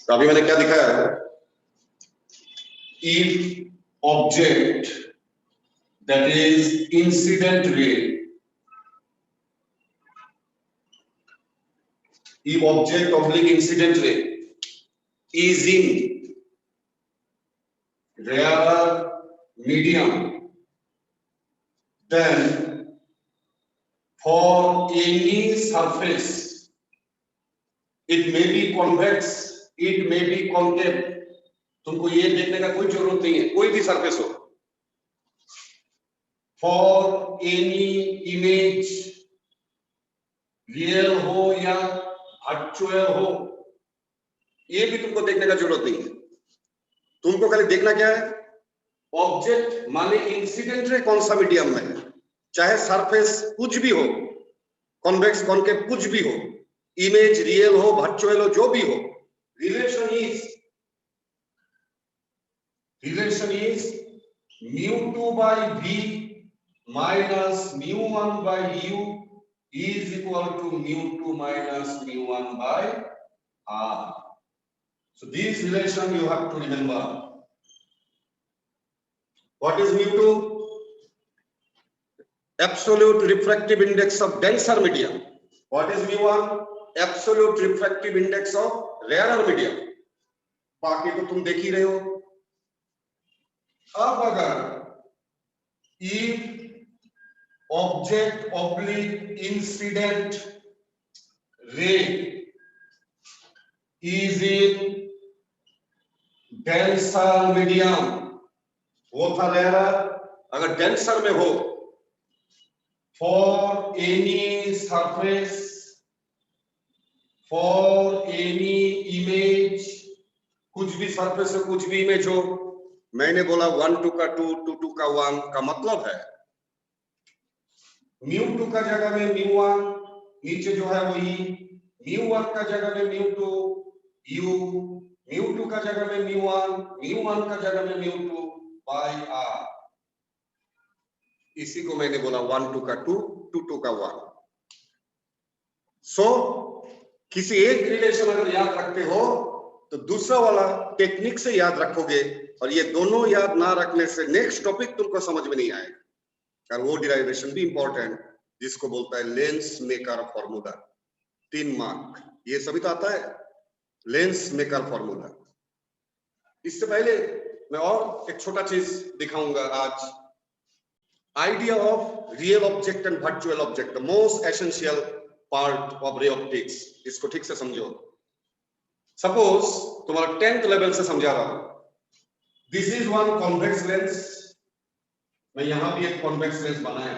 तो अभी मैंने क्या दिखाया है, if object that is incident ray, if object oblique incident ray is in rarer medium, then for any surface, it may be convex, it may be concave. तुमको ये देखने का कोई जरूरत नहीं है, कोई भी सरफेस हो, फॉर एनी इमेज, रियल हो या वर्चुअल हो, ये भी तुमको देखने का जरूरत नहीं है। तुमको खाली देखना क्या है, ऑब्जेक्ट माने इंसिडेंट रे कौन सा मीडियम में है, चाहे सरफेस कुछ भी हो, कॉन्वेक्स कॉनकेव कुछ भी हो, इमेज रियल हो वर्चुअल हो, जो भी हो, relation is mu2 by v minus mu1 by u is equal to mu2 minus mu1 by r. So this relation you have to remember. What is mu2? Absolute refractive index of denser medium. What is mu1? Absolute refractive index of rarer medium. बाकी तो तुम देख ही रहे हो। अब अगर if object oblique incident ray is in denser medium, वो था rarer, अगर denser में हो, for any surface, for any image, कुछ भी सरफेस हो, कुछ भी इमेज हो, मैंने बोला 1 2 का 2 2 2 का 1 का मतलब है mu2 का जगह में mu1, नीचे जो है वो e, mu1 का जगह में mu2 u, mu2 का जगह में mu1, mu1 का जगह में mu2 by r। इसी को मैंने बोला 1 2 का 2 2 2 का 1। सो किसी एक रिलेशन अगर याद रखते हो तो दूसरा वाला टेक्निक से याद रखोगे, और ये दोनों याद ना रखने से नेक्स्ट टॉपिक तुमको समझ में नहीं आएगा। और वो डिराइवेशन भी इंपॉर्टेंट, जिसको बोलता है लेंस मेकर फॉर्मूला, 3 मार्क, ये सभी तो आता है, लेंस मेकर फॉर्मूला। इससे पहले मैं और एक छोटा चीज दिखाऊंगा आज, idea of real object and virtual object, the most essential part of ray optics. इसको ठीक से समझो। सपोज तुम्हारा 10th लेवल से समझा रहा हूं, this is one convex lens, मैं यहां भी एक कॉन्वेक्स लेंस बनाया,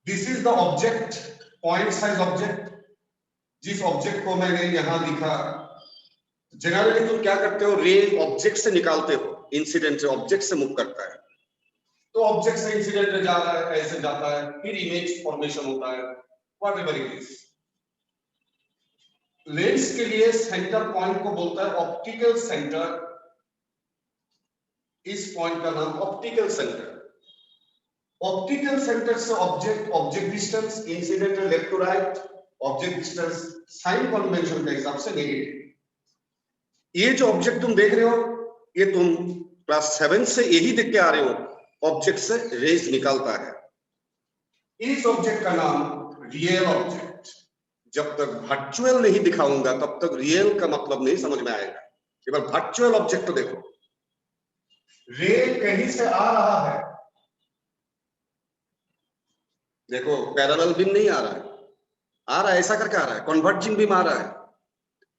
this is the object, point size object, जिस ऑब्जेक्ट को मैंने यहां लिखा। जनरली तुम क्या करते हो, रे ऑब्जेक्ट से निकालते हो, इंसिडेंट से ऑब्जेक्ट से मूव करता है, तो ऑब्जेक्ट से इंसिडेंट में जा रहा है, ऐसे जाता है, फिर इमेज फॉर्मेशन होता है, व्हाटएवर इट इज। लेंस के लिए सेंटर पॉइंट को बोलता है ऑप्टिकल सेंटर, इस पॉइंट का नाम ऑप्टिकल सेंटर। ऑप्टिकल सेंटर से object, object distance, incident left to right, object distance sign convention के हिसाब से नेगेटिव। ये जो ऑब्जेक्ट तुम देख रहे हो, ये तुम क्लास 7 से यही देख के आ रहे हो, ऑब्जेक्ट से रेज निकालता है। इस ऑब्जेक्ट का नाम रियल ऑब्जेक्ट। जब तक वर्चुअल नहीं दिखाऊंगा तब तक रियल का मतलब नहीं समझ में आएगा। एक बार वर्चुअल ऑब्जेक्ट तो देखो, रे कहीं से आ रहा है, देखो पैरेलल बीम नहीं आ रहा है, आ रहा है ऐसा करके आ रहा है, कन्वर्जिंग बीम आ रहा है।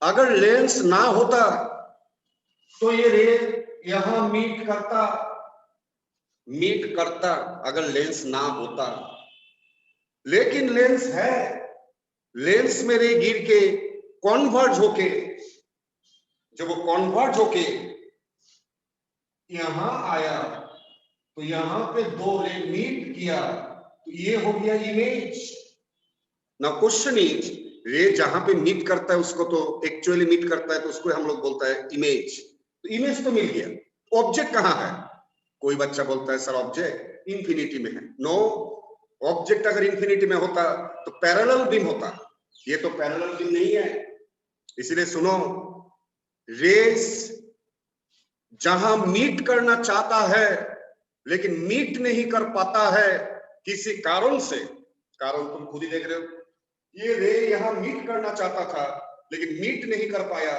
अगर लेंस ना होता तो ये रे यहां मीट करता, अगर लेंस ना होता। लेकिन लेंस है, लेंस में रे गिर के कॉन्वर्ज होके, जब वो कॉन्वर्ज होके यहां आया तो यहां पे 2 रे मीट किया, तो ये हो गया इमेज। ना क्वेश्चन इज, रे जहां पे मीट करता है उसको तो एक्चुअली मीट करता है, तो उसको हम लोग बोलता है इमेज। तो इमेज तो मिल गया, ऑब्जेक्ट कहां है? कोई बच्चा बोलता है सर ऑब्जेक्ट इंफिनिटी में है। नो, ऑब्जेक्ट अगर इंफिनिटी में होता तो पैरेलल बीम होता, ये तो पैरेलल नहीं है, इसलिए सुनो, रेस जहां मीट करना चाहता है लेकिन मीट नहीं कर पाता है किसी कारण से, कारण तुम खुद ही देख रहे हो, ये रे यहां मीट करना चाहता था लेकिन मीट नहीं कर पाया।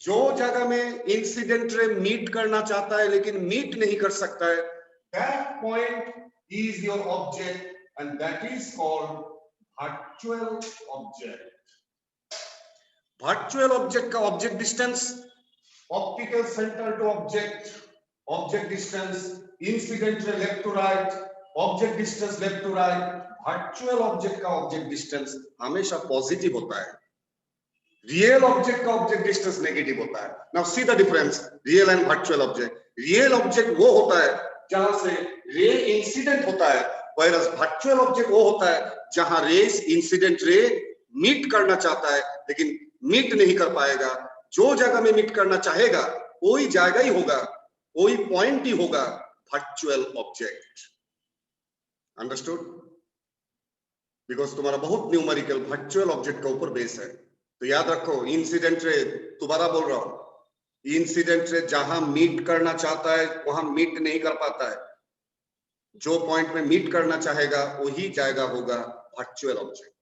जो जगह में इंसिडेंट रे मीट करना चाहता है लेकिन मीट नहीं कर सकता है, that point is your object and that is called virtual object. Virtual object का object distance, optical centre to object, object distance, incident ray left to right, object distance left to right, virtual object का object distance हमेशा positive होता है, real object का object distance negative होता है। Now see the difference, real and virtual object. Real object वो होता है जहां से रे इंसिडेंट होता है, व्हेयरएज वर्चुअल ऑब्जेक्ट वो होता है जहां रेस इंसिडेंट रे मीट करना चाहता है लेकिन मीट नहीं कर पाएगा। जो जगह में मीट करना चाहेगा वही जाएगा ही होगा, वही पॉइंट ही होगा वर्चुअल ऑब्जेक्ट। अंडरस्टूड? बिकॉज तुम्हारा बहुत न्यूमेरिकल वर्चुअल ऑब्जेक्ट का ऊपर बेस है। तो याद रखो, इंसिडेंट रे, दोबारा बोल रहा हूं, इंसिडेंट रे जहां मीट करना चाहता है वहां मीट नहीं कर पाता है, जो पॉइंट में मीट करना चाहेगा वही जाएगा होगा वर्चुअल ऑब्जेक्ट।